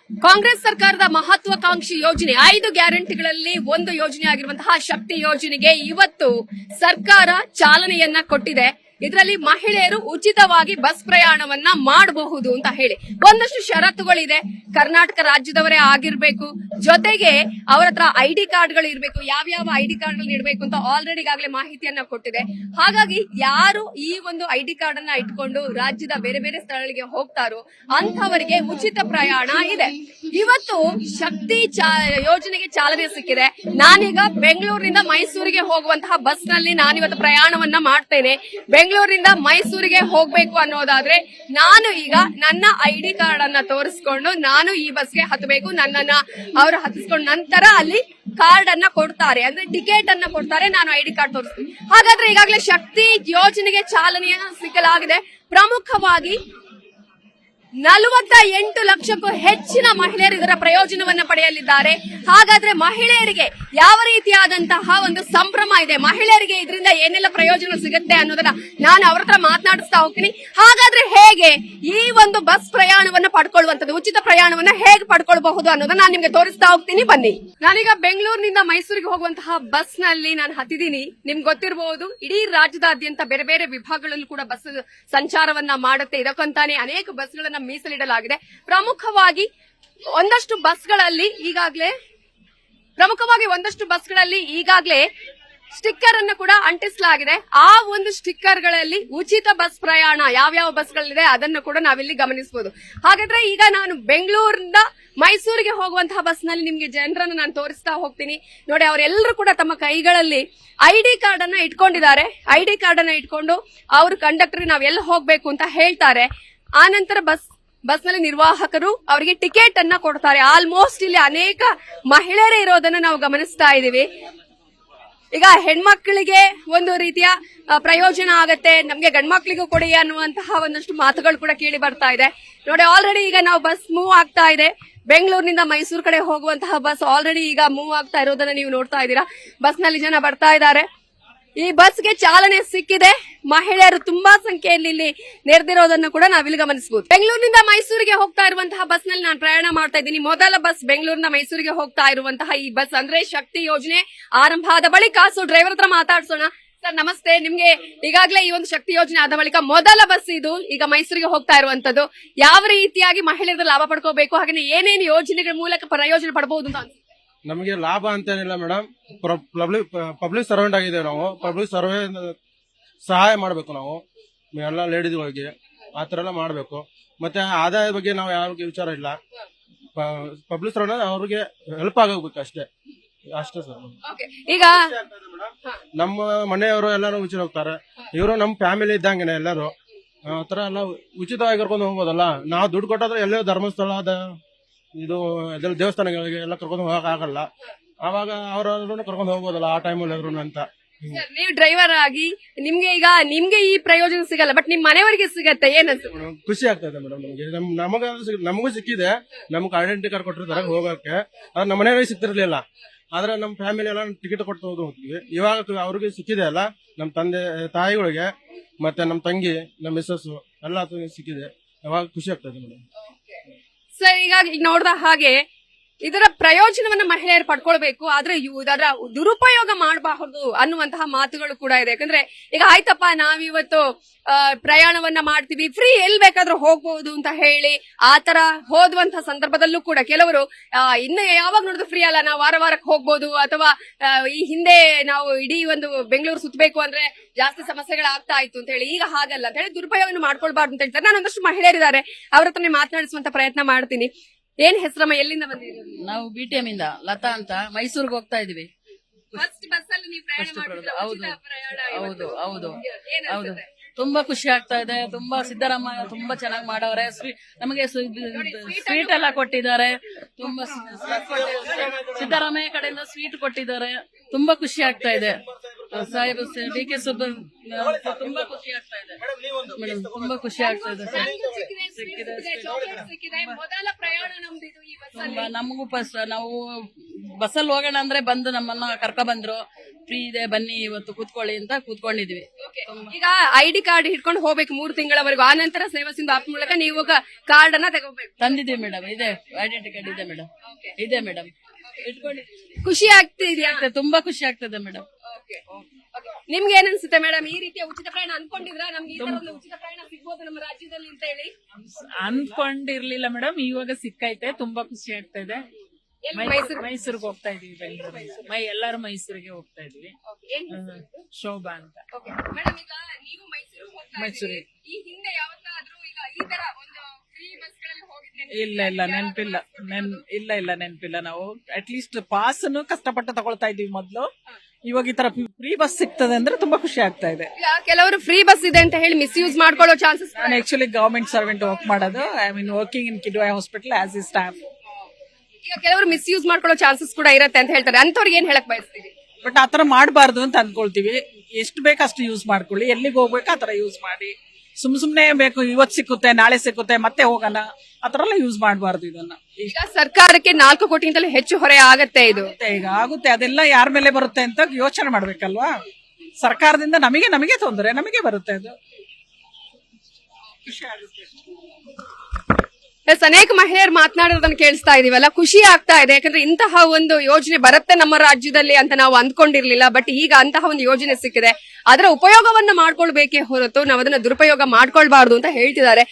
ಕಾಂಗ್ರೆಸ್ ಸರ್ಕಾರದ ಮಹತ್ವಾಕಾಂಕ್ಷಿ ಯೋಜನೆ 5 ಗ್ಯಾರಂಟಿಗಳಲ್ಲಿ ಒಂದು ಯೋಜನೆ ಆಗಿರುವಂತಹ ಶಕ್ತಿ ಯೋಜನೆಗೆ ಇವತ್ತು ಸರ್ಕಾರ ಚಾಲನೆಯನ್ನ ಕೊಟ್ಟಿದೆ. ಇದರಲ್ಲಿ ಮಹಿಳೆಯರು ಉಚಿತವಾಗಿ ಬಸ್ ಪ್ರಯಾಣವನ್ನ ಮಾಡಬಹುದು ಅಂತ ಹೇಳಿ ಒಂದಷ್ಟು ಷರತ್ತುಗಳಿದೆ. ಕರ್ನಾಟಕ ರಾಜ್ಯದವರೇ ಆಗಿರ್ಬೇಕು, ಜೊತೆಗೆ ಅವರ ಹತ್ರ ಐಡಿ ಕಾರ್ಡ್ಗಳು ಇರಬೇಕು, ಯಾವ್ಯಾವ ಐಡಿ ಕಾರ್ಡ್ಗಳು ನೀಡಬೇಕು ಅಂತ ಆಲ್ರೆಡಿ ಈಗಾಗಲೇ ಮಾಹಿತಿಯನ್ನ ಕೊಟ್ಟಿದೆ. ಹಾಗಾಗಿ ಯಾರು ಈ ಒಂದು ಐಡಿ ಕಾರ್ಡ್ ಅನ್ನ ಇಟ್ಕೊಂಡು ರಾಜ್ಯದ ಬೇರೆ ಬೇರೆ ಸ್ಥಳಗಳಿಗೆ ಹೋಗ್ತಾರೋ ಅಂತವರಿಗೆ ಉಚಿತ ಪ್ರಯಾಣ ಇದೆ. ಇವತ್ತು ಶಕ್ತಿ ಯೋಜನೆಗೆ ಚಾಲನೆ ಸಿಕ್ಕಿದೆ. ನಾನೀಗ ಬೆಂಗಳೂರಿನಿಂದ ಮೈಸೂರಿಗೆ ಹೋಗುವಂತಹ ಬಸ್ ನಲ್ಲಿ ನಾನಿವತ್ತು ಪ್ರಯಾಣವನ್ನ ಮಾಡ್ತೇನೆ. ಬೆಂಗಳೂರಿನಿಂದ ಮೈಸೂರಿಗೆ ಹೋಗ್ಬೇಕು ಅನ್ನೋದಾದ್ರೆ ನಾನು ಈಗ ನನ್ನ ಐಡಿ ಕಾರ್ಡ್ ಅನ್ನ ತೋರಿಸ್ಕೊಂಡು ನಾನು ಈ ಬಸ್ಗೆ ಹತ್ತಬೇಕು. ನನ್ನನ್ನ ಅವರು ಹತ್ತಿಸ್ಕೊಂಡ ನಂತರ ಅಲ್ಲಿ ಕಾರ್ಡ್ ಅನ್ನ ಕೊಡ್ತಾರೆ, ಅಂದ್ರೆ ಟಿಕೆಟ್ ಅನ್ನ ಕೊಡ್ತಾರೆ. ನಾನು ಐಡಿ ಕಾರ್ಡ್ ತೋರಿಸ್ತೀನಿ. ಹಾಗಾದ್ರೆ ಈಗಾಗಲೇ ಶಕ್ತಿ ಯೋಜನೆಗೆ ಚಾಲನೆಯ ಸಿಕ್ಕಲಾಗಿದೆ. ಪ್ರಮುಖವಾಗಿ 48 ಲಕ್ಷಕ್ಕೂ ಹೆಚ್ಚಿನ ಮಹಿಳೆಯರು ಇದರ ಪ್ರಯೋಜನವನ್ನ ಪಡೆಯಲಿದ್ದಾರೆ. ಹಾಗಾದ್ರೆ ಮಹಿಳೆಯರಿಗೆ ಯಾವ ರೀತಿಯಾದಂತಹ ಒಂದು ಸಂಭ್ರಮ ಇದೆ, ಮಹಿಳೆಯರಿಗೆ ಇದರಿಂದ ಏನೆಲ್ಲ ಪ್ರಯೋಜನ ಸಿಗುತ್ತೆ ಅನ್ನೋದನ್ನ ನಾನು ಅವ್ರ ಹತ್ರ ಮಾತನಾಡಿಸ್ತಾ ಹೋಗ್ತೀನಿ. ಹಾಗಾದ್ರೆ ಹೇಗೆ ಈ ಒಂದು ಬಸ್ ಪ್ರಯಾಣವನ್ನ ಪಡ್ಕೊಳ್ಳುವಂತದ್ದು, ಉಚಿತ ಪ್ರಯಾಣವನ್ನ ಹೇಗೆ ಪಡ್ಕೊಳ್ಬಹುದು ಅನ್ನೋದನ್ನ ನಾನು ನಿಮ್ಗೆ ತೋರಿಸ್ತಾ ಹೋಗ್ತೀನಿ. ಬನ್ನಿ. ನಾನೀಗ ಬೆಂಗಳೂರಿನಿಂದ ಮೈಸೂರಿಗೆ ಹೋಗುವಂತಹ ಬಸ್ ನಲ್ಲಿ ನಾನು ಹತ್ತಿದ್ದೀನಿ. ನಿಮ್ಗೆ ಗೊತ್ತಿರಬಹುದು, ಇಡೀ ರಾಜ್ಯದಾದ್ಯಂತ ಬೇರೆ ಬೇರೆ ವಿಭಾಗಗಳಲ್ಲೂ ಕೂಡ ಬಸ್ ಸಂಚಾರವನ್ನ ಮಾಡುತ್ತೆ. ಇದಕ್ಕಂತಾನೆ ಅನೇಕ ಬಸ್ಗಳನ್ನ ಮೀಸಲಿಡಲಾಗಿದೆ. ಪ್ರಮುಖವಾಗಿ ಒಂದಷ್ಟು ಬಸ್ಗಳಲ್ಲಿ ಈಗಾಗಲೇ ಸ್ಟಿಕ್ಕರ್ ಅನ್ನು ಕೂಡ ಅಂಟಿಸಲಾಗಿದೆ. ಆ ಒಂದು ಸ್ಟಿಕ್ಕರ್ ಗಳಲ್ಲಿ ಉಚಿತ ಬಸ್ ಪ್ರಯಾಣ ಯಾವ್ಯಾವ ಬಸ್ಗಳಿದೆ ಅದನ್ನು ಕೂಡ ನಾವಿಲ್ಲಿ ಗಮನಿಸಬಹುದು. ಹಾಗಾದ್ರೆ ಈಗ ನಾನು ಬೆಂಗಳೂರಿನಿಂದ ಮೈಸೂರಿಗೆ ಹೋಗುವಂತಹ ಬಸ್ ನಲ್ಲಿ ನಿಮ್ಗೆ ಜನರನ್ನು ನಾನು ತೋರಿಸ್ತಾ ಹೋಗ್ತೀನಿ. ನೋಡಿ, ಅವರೆಲ್ಲರೂ ಕೂಡ ತಮ್ಮ ಕೈಗಳಲ್ಲಿ ಐಡಿ ಕಾರ್ಡ್ ಅನ್ನ ಇಟ್ಕೊಂಡಿದ್ದಾರೆ. ಐಡಿ ಕಾರ್ಡ್ ಅನ್ನ ಇಟ್ಕೊಂಡು ಅವರು ಕಂಡಕ್ಟರ್ ನಾವ್ ಎಲ್ಲಿ ಹೋಗ್ಬೇಕು ಅಂತ ಹೇಳ್ತಾರೆ. ಆನಂತರ ಬಸ್ ನಲ್ಲಿ ನಿರ್ವಾಹಕರು ಅವರಿಗೆ ಟಿಕೆಟ್ ಅನ್ನ ಕೊಡ್ತಾರೆ. ಆಲ್ಮೋಸ್ಟ್ ಇಲ್ಲಿ ಅನೇಕ ಮಹಿಳೆಯರೇ ಇರೋದನ್ನ ನಾವು ಗಮನಿಸ್ತಾ ಇದೀವಿ. ಈಗ ಹೆಣ್ಮಕ್ಳಿಗೆ ಒಂದು ರೀತಿಯ ಪ್ರಯೋಜನ ಆಗತ್ತೆ, ನಮ್ಗೆ ಗಂಡ್ಮಕ್ಳಿಗೂ ಕೊಡಿ ಅನ್ನುವಂತಹ ಒಂದಷ್ಟು ಮಾತುಗಳು ಕೂಡ ಕೇಳಿ ಬರ್ತಾ ಇದೆ. ನೋಡಿ, ಆಲ್ರೆಡಿ ಈಗ ನಾವು ಬಸ್ ಮೂವ್ ಆಗ್ತಾ ಇದೆ. ಬೆಂಗಳೂರಿನಿಂದ ಮೈಸೂರು ಕಡೆ ಹೋಗುವಂತಹ ಬಸ್ ಆಲ್ರೆಡಿ ಈಗ ಮೂವ್ ಆಗ್ತಾ ಇರೋದನ್ನ ನೀವು ನೋಡ್ತಾ ಇದ್ದೀರಾ. ಬಸ್ ನಲ್ಲಿ ಜನ ಬರ್ತಾ ಇದ್ದಾರೆ. ಈ ಬಸ್ಗೆ ಚಾಲನೆ ಸಿಕ್ಕಿದೆ. ಮಹಿಳೆಯರು ತುಂಬಾ ಸಂಖ್ಯೆಯಲ್ಲಿ ಇಲ್ಲಿ ನೆರೆದಿರೋದನ್ನು ಕೂಡ ನಾವಿಲ್ಲಿ ಗಮನಿಸಬಹುದು. ಬೆಂಗಳೂರಿನಿಂದ ಮೈಸೂರಿಗೆ ಹೋಗ್ತಾ ಇರುವಂತಹ ಬಸ್ ನಲ್ಲಿ ನಾನು ಪ್ರಯಾಣ ಮಾಡ್ತಾ ಇದ್ದೀನಿ. ಮೊದಲ ಬಸ್ ಬೆಂಗಳೂರಿನಿಂದ ಮೈಸೂರಿಗೆ ಹೋಗ್ತಾ ಇರುವಂತಹ ಈ ಬಸ್ ಅಂದ್ರೆ ಶಕ್ತಿ ಯೋಜನೆ ಆರಂಭ ಆದ ಬಳಿಕ. ಸೊ ಡ್ರೈವರ್ ಹತ್ರ ಮಾತಾಡ್ಸೋಣ. ಸರ್ ನಮಸ್ತೆ. ನಿಮ್ಗೆ ಈಗಾಗಲೇ ಈ ಒಂದು ಶಕ್ತಿ ಯೋಜನೆ ಆದ ಬಳಿಕ ಮೊದಲ ಬಸ್ ಇದು ಈಗ ಮೈಸೂರಿಗೆ ಹೋಗ್ತಾ ಇರುವಂತದ್ದು. ಯಾವ ರೀತಿಯಾಗಿ ಮಹಿಳೆಯರು ಲಾಭ ಪಡ್ಕೋಬೇಕು, ಹಾಗೆ ಏನೇನು ಯೋಜನೆಗಳ ಮೂಲಕ ಪ್ರಯೋಜನ ಪಡಬಹುದು ಅಂತ ಅನ್ಸುತ್ತೆ? ನಮಗೆ ಲಾಭ ಅಂತೇನಿಲ್ಲ ಮೇಡಮ್. ಪಬ್ಲಿಕ್ ಸರ್ವೆಂಟ್ ಆಗಿದ್ದೇವೆ ನಾವು. ಪಬ್ಲಿಕ್ ಸರ್ವೆ ಸಹಾಯ ಮಾಡಬೇಕು ನಾವು ಎಲ್ಲ ಲೇಡೀಸ್ಗಳಿಗೆ, ಆ ಥರ ಎಲ್ಲ ಮಾಡಬೇಕು. ಮತ್ತೆ ಆದಾಯದ ಬಗ್ಗೆ ನಾವು ಯಾರಿಗೆ ವಿಚಾರ ಇಲ್ಲ. ಪಬ್ಲಿಕ್ ಸರ್ವೆಂಟ್ ಅವ್ರಿಗೆ ಹೆಲ್ಪ್ ಆಗಬೇಕು ಅಷ್ಟೇ ಸರ್. ಈಗ ನಮ್ಮ ಮನೆಯವರು ಎಲ್ಲರೂ ಉಚಿತ ಹೋಗ್ತಾರೆ. ಇವರು ನಮ್ಮ ಫ್ಯಾಮಿಲಿ ಇದ್ದಂಗೆನೆ ಎಲ್ಲರೂ ಆ ಥರ ಎಲ್ಲ ಉಚಿತವಾಗಿ ಕರ್ಕೊಂಡು ಹೋಗ್ಬೋದಲ್ಲ. ನಾವು ದುಡ್ಡು ಕೊಟ್ಟಾದ್ರೆ ಎಲ್ಲೋ ಧರ್ಮಸ್ಥಳ ಇದು ದೇವಸ್ಥಾನಗಳಿಗೆ ಎಲ್ಲ ಕರ್ಕೊಂಡು ಹೋಗಕ್ ಆಗಲ್ಲ. ಅವಾಗ ಅವ್ರನ್ನು ಕರ್ಕೊಂಡು ಹೋಗ್ಬೋದಲ್ಲ ಆ ಟೈಮಲ್ಲಿ ಎಲ್ರು ಅಂತ. ನೀವು ಡ್ರೈವರ್ ಆಗಿ ನಿಮ್ಗೆ ಈ ಪ್ರಯೋಜನ ಸಿಗಲ್ಲ, ಬಟ್ ನಿಮ್ ಮನೆಯವರಿಗೆ ಸಿಗತ್ತೆ. ಏನನ್ಸುತ್ತೆ? ಖುಷಿ ಆಗ್ತದೆ ಮೇಡಮ್. ನಮಗೂ ಸಿಕ್ಕಿದೆ. ನಮ್ಗೆ ಐಡೆಂಟಿ ಕಾರ್ಡ್ ಕೊಟ್ಟಿರ್ತಾರೆ ಹೋಗಕ್ಕೆ. ಆದ್ರೆ ನಮ್ಮ ಮನೆಯವರಿಗೆ ಸಿಕ್ತಿರ್ಲಿಲ್ಲ. ಆದ್ರೆ ನಮ್ಮ ಫ್ಯಾಮಿಲಿ ಎಲ್ಲ ಟಿಕೆಟ್ ಕೊಟ್ಟು ಹೋಗ್ತೀವಿ. ಇವಾಗ ಅವ್ರಿಗೆ ಸಿಕ್ಕಿದೆ ಅಲ್ಲ, ನಮ್ಮ ತಂದೆ ತಾಯಿಗಳಿಗೆ ಮತ್ತೆ ನಮ್ಮ ತಂಗಿ, ನಮ್ಮ ಮಿಸ್ಸಸ್ ಎಲ್ಲ ಸಿಕ್ಕಿದೆ. ಅವಾಗ ಖುಷಿ ಆಗ್ತದೆ ಮೇಡಮ್. ಸರ್, ಈಗ ನೋಡಿದ ಹಾಗೆ ಇದರ ಪ್ರಯೋಜನವನ್ನ ಮಹಿಳೆಯರು ಪಡ್ಕೊಳ್ಬೇಕು, ಆದ್ರೆ ಇದರ ದುರುಪಯೋಗ ಮಾಡಬಾರದು ಅನ್ನುವಂತಹ ಮಾತುಗಳು ಕೂಡ ಇದೆ. ಯಾಕಂದ್ರೆ ಈಗ ಆಯ್ತಪ್ಪ, ನಾವಿವತ್ತು ಪ್ರಯಾಣವನ್ನ ಮಾಡ್ತೀವಿ, ಫ್ರೀ ಎಲ್ಲಿ ಬೇಕಾದ್ರೂ ಹೋಗ್ಬಹುದು ಅಂತ ಹೇಳಿ ಆತರ ಹೋದುವಂತಹ ಸಂದರ್ಭದಲ್ಲೂ ಕೂಡ ಕೆಲವರು ಇನ್ನು ಯಾವಾಗ ನೋಡಿದ್ರು ಫ್ರೀ ಅಲ್ಲ, ನಾವು ವಾರಕ್ಕೆ ಹೋಗ್ಬೋದು, ಅಥವಾ ಈ ಹಿಂದೆ ನಾವು ಇಡೀ ಒಂದು ಬೆಂಗಳೂರು ಸುತ್ತಬೇಕು ಅಂದ್ರೆ ಜಾಸ್ತಿ ಸಮಸ್ಯೆಗಳಾಗ್ತಾ ಇತ್ತು ಅಂತ ಹೇಳಿ, ಈಗ ಹಾಗಲ್ಲ ಅಂತ ಹೇಳಿ ದುರುಪಯೋಗ ಮಾಡ್ಕೊಳ್ಬಾರ್ದು ಅಂತ ಹೇಳ್ತಾರೆ. ನಾನು ಒಂದಷ್ಟು ಮಹಿಳೆಯರಿದ್ದಾರೆ, ಅವ್ರ ಹತ್ರನೇ ಮಾತನಾಡಿಸುವಂತ ಪ್ರಯತ್ನ ಮಾಡ್ತೀನಿ. ಏನ್ ಹೆಸರಮ್ಮ, ಎಲ್ಲಿಂದ ಬಂದಿದ್ದೀರಿ? ನಾವು BTM ಇಂದ ಲತಾ ಅಂತ ಮೈಸೂರಿಗೆ ಹೋಗ್ತಾ ಇದೀವಿ. ಹೌದು ಹೌದು ಹೌದು. ತುಂಬಾ ಖುಷಿ ಆಗ್ತಾ ಇದೆ. ತುಂಬಾ ಸಿದ್ದರಾಮಯ್ಯ ತುಂಬಾ ಚೆನ್ನಾಗಿ ಮಾಡವ್ರೆ. ನಮಗೆ ಸ್ವೀಟ್ ಎಲ್ಲ ಕೊಟ್ಟಿದ್ದಾರೆ. ತುಂಬಾ ಸಿದ್ದರಾಮಯ್ಯ ಕಡೆಯಿಂದ ಸ್ವೀಟ್ ಕೊಟ್ಟಿದ್ದಾರೆ. ತುಂಬಾ ಖುಷಿ ಆಗ್ತಾ ಇದೆ. ಸಾಹೇಬ್ DK ಸುಬ್ಬಣ್ಣ ತುಂಬಾ ಖುಷಿ ಆಗ್ತಾ ಇದೆ ಮೇಡಮ್. ತುಂಬಾ ಖುಷಿ ಆಗ್ತಾ ಇದೆ ಸರ್. ನಮಗೂ ನಾವು ಬಸ್ಸಲ್ಲಿ ಹೋಗೋಣ ಅಂದ್ರೆ ಬಂದು ನಮ್ಮನ್ನ ಕರ್ಕ ಬಂದ್ರು. ಫ್ರೀ ಇದೆ ಬನ್ನಿ ಇವತ್ತು ಕೂತ್ಕೊಳ್ಳಿ ಅಂತ ಕೂತ್ಕೊಂಡಿದ್ವಿ. ಈಗ ಐಡಿ ಕಾರ್ಡ್ ಹಿಡ್ಕೊಂಡು ಹೋಗ್ಬೇಕು 3 ತಿಂಗಳವರೆಗೂ. ಆ ನಂತರ ಸೇವಾ ಸಿಂಧು ಆಪ್ ಮೂಲಕ ನೀವು ಕಾರ್ಡ್ ಅನ್ನ ತಗೋಬೇಕು. ತಂದಿದ್ದೀವಿ ಮೇಡಮ್, ಇದೆ ಐಡೆಂಟಿ ಕಾರ್ಡ್ ಇದೆ ಮೇಡಮ್, ಇದೆ ಮೇಡಮ್, ಇಟ್ಕೊಂಡಿದ್ದೀವಿ. ಖುಷಿ ಆಗ್ತಿದ್ಯಾ? ತುಂಬಾ ಖುಷಿ ಆಗ್ತದೆ ಮೇಡಮ್. ನಿಮ್ಗೆ ಏನ್ ಅನ್ಸುತ್ತೆ ಮೇಡಮ್, ಈ ರೀತಿಯ ಉಚಿತ ಪ್ರಯಾಣ ಅನ್ಕೊಂಡಿದ್ರ ನಮ್ಗೆ ಈ ತರ ಒಂದು ಉಚಿತ ಪ್ರಯಾಣ ಸಿಗ್ಬೋದು ನಮ್ಮ ರಾಜ್ಯದಲ್ಲಿ ಅಂತ ಹೇಳಿ? ಅನ್ಕೊಂಡಿರ್ಲಿಲ್ಲ ಮೇಡಮ್, ಇವಾಗ ಸಿಕ್ಕೈತೆ, ತುಂಬಾ ಖುಷಿ ಆಗ್ತಾ ಇದೆ. ಮೈಸೂರಿಗೆ ಹೋಗ್ತಾ ಇದೀವಿ, ಬೆಂಗಳೂರು ಎಲ್ಲರೂ ಮೈಸೂರಿಗೆ ಹೋಗ್ತಾ ಇದೀವಿ. ಶೋಭಾ ಅಂತ. ಮೇಡಮ್ ಈಗ ನೀವು ಮೈಸೂರಿಗೆ ಹೋಗ್ತಾ ಇದ್ದೀರಿ. ಮೈಸೂರಿಗೆ. ಈ ಹಿಂದೆ ಯಾವತ್ತಾದ್ರೂ ಈಗ ಈ ತರ ಒಂದು ಫ್ರೀ ಬಸ್ಗಳಲ್ಲಿ ಹೋಗಿದ್ರೆ? ಇಲ್ಲ ನೆನ್ಪಿಲ್ಲ. ನಾವು ಅಟ್ಲೀಸ್ಟ್ ಪಾಸ್ ಕಷ್ಟಪಟ್ಟು ತಗೊಳ್ತಾ ಇದೀವಿ ಮೊದ್ಲು. ಇವಾಗ ಈ ತರ ಫ್ರೀ ಬಸ್ ಸಿಗ್ತದೆ ಅಂದ್ರೆ ತುಂಬಾ ಖುಷಿ ಆಗ್ತಾ ಇದೆ. ಈಗ ಕೆಲವರು ಫ್ರೀ ಬಸ್ ಇದೆ ಅಂತ ಹೇಳಿ ಮಿಸ್ಯೂಸ್ ಮಾಡ್ಕೊಳ್ಳೋ ಚಾನ್ಸಸ್. ನಾನು ಆಕ್ಚುಲಿ ಗವರ್ಮೆಂಟ್ ಸರ್ವೆಂಟ್ ವರ್ಕ್ ಮಾಡೋದು. I mean working in Kidwai hospital as A staff. ಈಗ ಕೆಲವರು ಮಿಸ್ಯೂಸ್ ಮಾಡ್ಕೊಳ್ಳೋ ಚಾನ್ಸಸ್ ಕೂಡ ಇರುತ್ತೆ ಅಂತ ಹೇಳ್ತಾರೆ. ಅಂತವ್ರಿಗೆ ಏನ್ ಹೇಳಕ್ ಬಯಸ್ತೀವಿ? ಬಟ್ ಆತರ ಮಾಡಬಾರ್ದು ಅಂತ ಅನ್ಕೊಳ್ತೀವಿ. ಎಷ್ಟು ಬೇಕು ಅಷ್ಟು ಯೂಸ್ ಮಾಡ್ಕೊಳ್ಳಿ, ಎಲ್ಲಿಗೆ ಹೋಗ್ಬೇಕು ಆತರ ಯೂಸ್ ಮಾಡಿ. ಸುಮ್ನೆ ಬೇಕು ಇವತ್ತು ಸಿಕ್ಕುತ್ತೆ ನಾಳೆ ಸಿಕ್ಕುತ್ತೆ ಮತ್ತೆ ಹೋಗೋಣ ಆತರ ಎಲ್ಲ ಯೂಸ್ ಮಾಡಬಾರ್ದು ಇದನ್ನ. ಈಗ ಸರ್ಕಾರಕ್ಕೆ 4 ಕೋಟಿಗಿಂತಲೂ ಹೆಚ್ಚು ಹೊರೆ ಆಗತ್ತೆ ಇದು. ಈಗ ಆಗುತ್ತೆ, ಅದೆಲ್ಲ ಯಾರ ಮೇಲೆ ಬರುತ್ತೆ ಅಂತ ಯೋಚನೆ ಮಾಡ್ಬೇಕಲ್ವಾ. ಸರ್ಕಾರದಿಂದ ನಮಗೆ ತೊಂದರೆ, ನಮಗೆ ಬರುತ್ತೆ ಅದು. ಖುಷಿ ಆಗುತ್ತೆ. ಅನೇಕ ಮಹಿಳೆಯರು ಮಾತನಾಡೋದನ್ನ ಕೇಳಿಸ್ತಾ ಇದೀವಲ್ಲ, ಖುಷಿ ಆಗ್ತಾ ಇದೆ. ಯಾಕಂದ್ರೆ ಇಂತಹ ಒಂದು ಯೋಜನೆ ಬರುತ್ತೆ ನಮ್ಮ ರಾಜ್ಯದಲ್ಲಿ ಅಂತ ನಾವು ಅಂದ್ಕೊಂಡಿರ್ಲಿಲ್ಲ. ಬಟ್ ಈಗ ಅಂತಹ ಒಂದು ಯೋಜನೆ ಸಿಕ್ಕಿದೆ, ಅದರ ಉಪಯೋಗವನ್ನ ಮಾಡ್ಕೊಳ್ಬೇಕೇ ಹೊರತು ನಾವು ಅದನ್ನ ದುರುಪಯೋಗ ಮಾಡ್ಕೊಳ್ಬಾರ್ದು ಅಂತ ಹೇಳ್ತಿದ್ದಾರೆ.